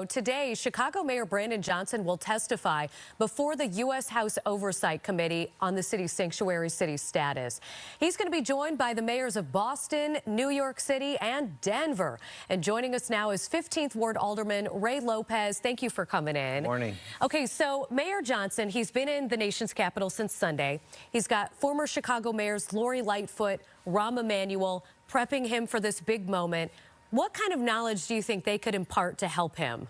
Today, Chicago Mayor Brandon Johnson will testify before the U.S. House Oversight Committee on the city's sanctuary city status. He's going to be joined by the mayors of Boston, New York City, and Denver. And joining us now is 15th Ward Alderman Ray Lopez. Thank you for coming in. Morning. Okay, so Mayor Johnson, he's been in the nation's capital since Sunday. He's got former Chicago mayors Lori Lightfoot, Rahm Emanuel prepping him for this big moment. What kind of knowledge do you think they could impart to help him?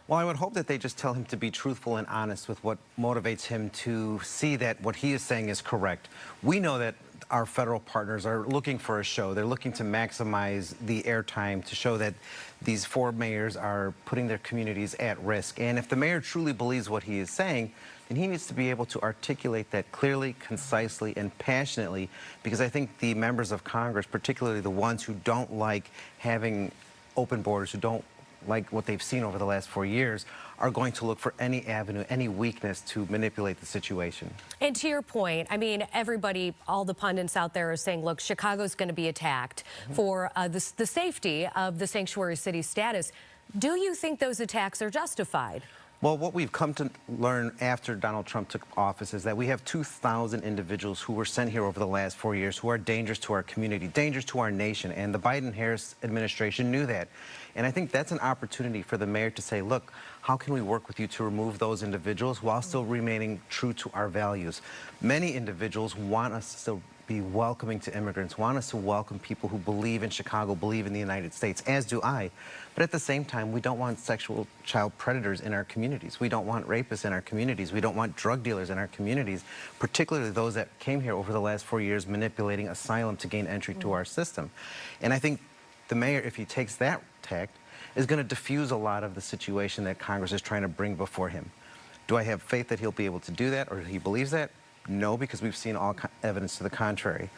Well, I would hope that they just tell him to be truthful and honest with what motivates him to see that what he is saying is correct. We know that our federal partners are looking for a show. They're looking to maximize the airtime to show that these four mayors are putting their communities at risk. And if the mayor truly believes what he is saying, then he needs to be able to articulate that clearly, concisely, and passionately, because I think the members of Congress, particularly the ones who don't like having open borders, who don't like what they've seen over the last 4 years, are going to look for any avenue, any weakness to manipulate the situation. And to your point, I mean, everybody, all the pundits out there are saying, look, Chicago's going to be attacked for the safety of the sanctuary city status. Do you think those attacks are justified? Well, what we've come to learn after Donald Trump took office is that we have 2,000 individuals who were sent here over the last 4 years who are dangerous to our community, dangerous to our nation, and the Biden-Harris administration knew that. And I think that's an opportunity for the mayor to say, look, how can we work with you to remove those individuals while still remaining true to our values? Many individuals want us to still be welcoming to immigrants, want us to welcome people who believe in Chicago, believe in the United States, as do I. But at the same time, we don't want sexual child predators in our communities. We don't want rapists in our communities. We don't want drug dealers in our communities, particularly those that came here over the last 4 years manipulating asylum to gain entry to our system. And I think the mayor, if he takes that tact, is going to diffuse a lot of the situation that Congress is trying to bring before him. Do I have faith that he'll be able to do that, or he believes that? No, because we've seen all evidence to the contrary.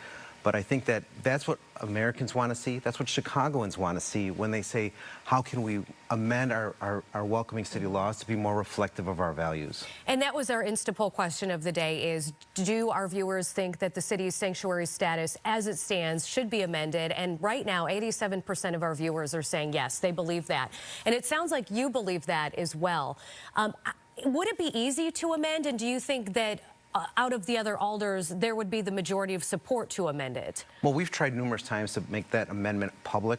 But I think that that's what Americans want to see. That's what Chicagoans want to see when they say, how can we amend our welcoming city laws to be more reflective of our values? And that was our Instapoll question of the day is, do our viewers think that the city's sanctuary status as it stands should be amended? And right now, 87% of our viewers are saying yes, they believe that. And it sounds like you believe that as well. Would it be easy to amend? And do you think that out of the other alders, there would be the majority of support to amend it? Well, we've tried numerous times to make that amendment public.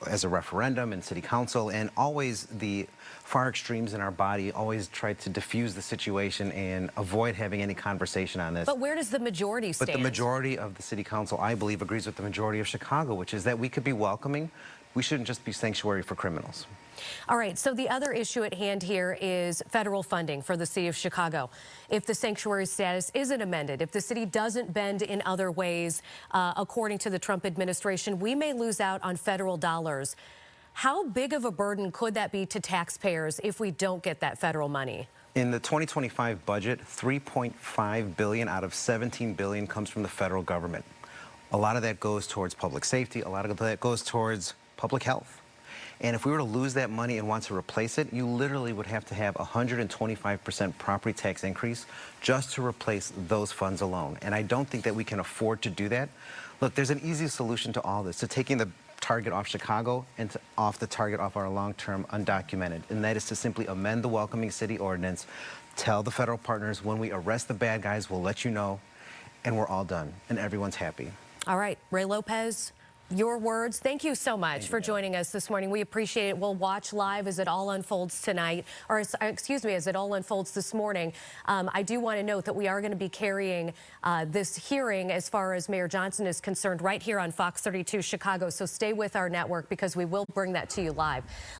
As a referendum in city council, and always the far extremes in our body always try to diffuse the situation and avoid having any conversation on this. But where does the majority stand? But the majority of the city council, I believe, agrees with the majority of Chicago, which is that we could be welcoming. We shouldn't just be sanctuary for criminals. All right, so the other issue at hand here is federal funding for the city of Chicago. If the sanctuary status isn't amended, if the city doesn't bend in other ways, according to the Trump administration, we may lose out on federal dollars. How big of a burden could that be to taxpayers if we don't get that federal money? In the 2025 budget, $3.5 billion out of $17 billion comes from the federal government. A lot of that goes towards public safety. A lot of that goes towards public health. And if we were to lose that money and want to replace it, you literally would have to have a 125% property tax increase just to replace those funds alone. And I don't think that we can afford to do that. Look, there's an easy solution to all this, to taking the target off Chicago and off the target off our long-term undocumented. And that is to simply amend the welcoming city ordinance, tell the federal partners when we arrest the bad guys, we'll let you know, and we're all done, and everyone's happy. All right, Ray Lopez, your words. Thank you so much for joining us this morning. We appreciate it. We'll watch live as it all unfolds tonight, or excuse me, as it all unfolds this morning. I do want to note that we are going to be carrying this hearing as far as Mayor Johnson is concerned right here on Fox 32 Chicago. So stay with our network because we will bring that to you live.